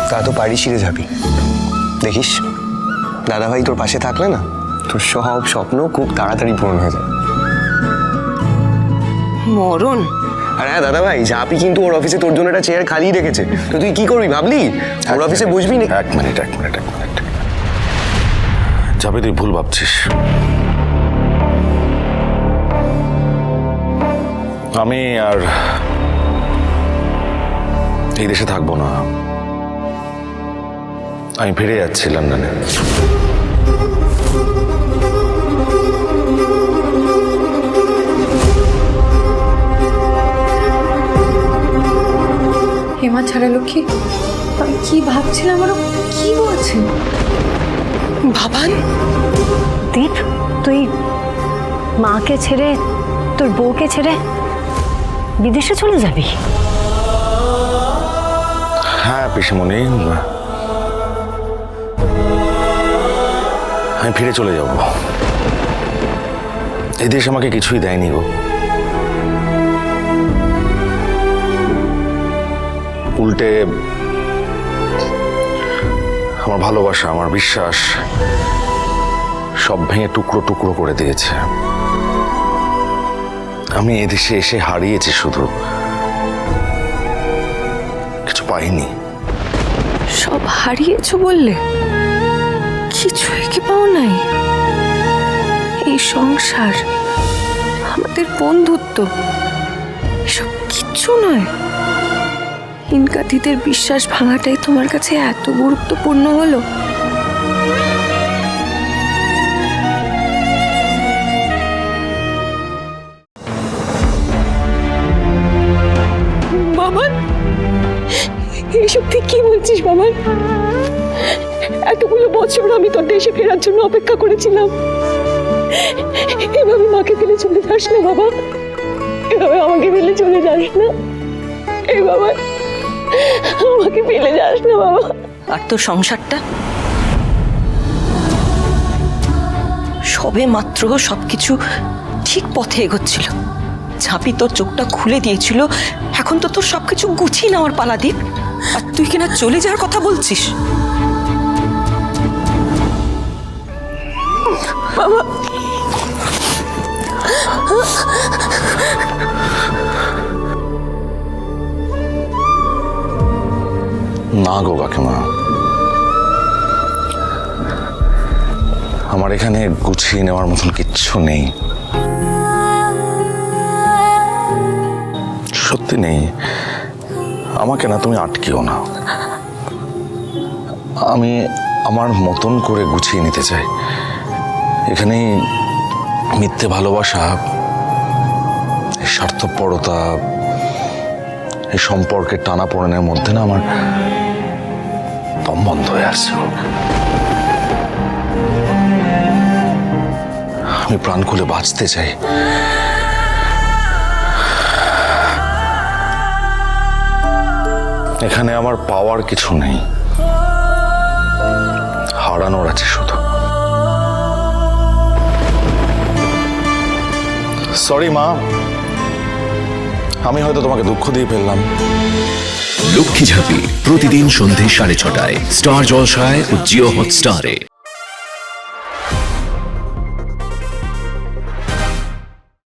তা তো পারিস রে যাবি। দেখিস দাদাভাই তোর পাশে থাকলে না, তোর সব স্বপ্ন খুব তাড়াতাড়ি পূরণ হয়ে যায়। মরণ। আর হ্যাঁ দাদাভাই, ঝাঁপি কিন্তু ওর অফিসে তোর জন্য একটা চেয়ার খালি রেখেছে। তো তুই কি করবি ভাবলি? ওর অফিসে বসবি না? এক মিনিট। ঝাঁপি, তুই ভুল ভাবছিস। আমি আর এই দেশে থাকবো না। আমি ফিরে যাচ্ছি লন্ডনে। হেমা ছাড়া লক্ষ্মী, আমি কি ভাবছিলাম আরো কি বলছে বাবান। দীপ, তুই মাকে ছেড়ে, তোর বউকে ছেড়ে বিদেশে চলে যাবি? হ্যাঁ পিসিমণি, আমি ফিরে চলে যাব। এই দেশ আমাকে কিছুই দেয়নি গো। উল্টে আমার ভালোবাসা, আমার বিশ্বাস সব ভেঙে টুকরো টুকরো করে দিয়েছে। আমি এদেশে এসে হারিয়েছি, শুধু কিছু পাইনি। সব হারিয়েছো বললে? কিছুই কি পাও নাই? এই সংসার, আমাদের বন্ধুত্ব, এসব কিচ্ছু নয়। ইনকাতিদের বিশ্বাস ভাঙাটাই তোমার কাছে এত গুরুত্বপূর্ণ হলো? বাবা, এইসব তুই কি বলছিস বাবা? এতগুলো বছর আমি তোর দেশে ফেরার জন্য অপেক্ষা করেছিলাম। এভাবে মাকে ফেলে চলে যাস না বাবা, এভাবে আমাকে ফেলে চলে যাস না। এই বাবা, আমাকে ফেলে যাস না বাবা। আর তোর সংসারটা সবে মাত্র সবকিছু ঠিক পথে এগোচ্ছিল। ঝাঁপি তোর চোখটা খুলে দিয়েছিল। এখন তো তোর সবকিছু গুছিয়ে নেওয়ার পালা, দীপ। আর তুই কিনা চলে যাওয়ার কথা বলছিস? বাবা, না গো কাকিমা, আমার এখানে গুছিয়ে নেওয়ার মতন কিচ্ছু নেই, সত্যি নেই। আমাকে না তুমি আটকিও না। আমি আমার মতন করে গুছিয়ে নিতে চাই। এখানে মিথ্যে ভালোবাসা, স্বার্থপরতা, এই সম্পর্কের টানাপোড়েনের মধ্যে না আমার দম বন্ধ হয়ে আসছে। আমি প্রাণ খুলে বাঁচতে চাই। এখানে আমার পাওয়ার কিছু নেই, হারানোর আছে শুধু। সরি মা, আমি হয়তো তোমাকে দুঃখ দিয়ে ফেললাম। লক্ষ্মী ঝাঁপি প্রতিদিন সন্ধে 6:30টায় স্টার জলসায় ও জিও হটস্টারে।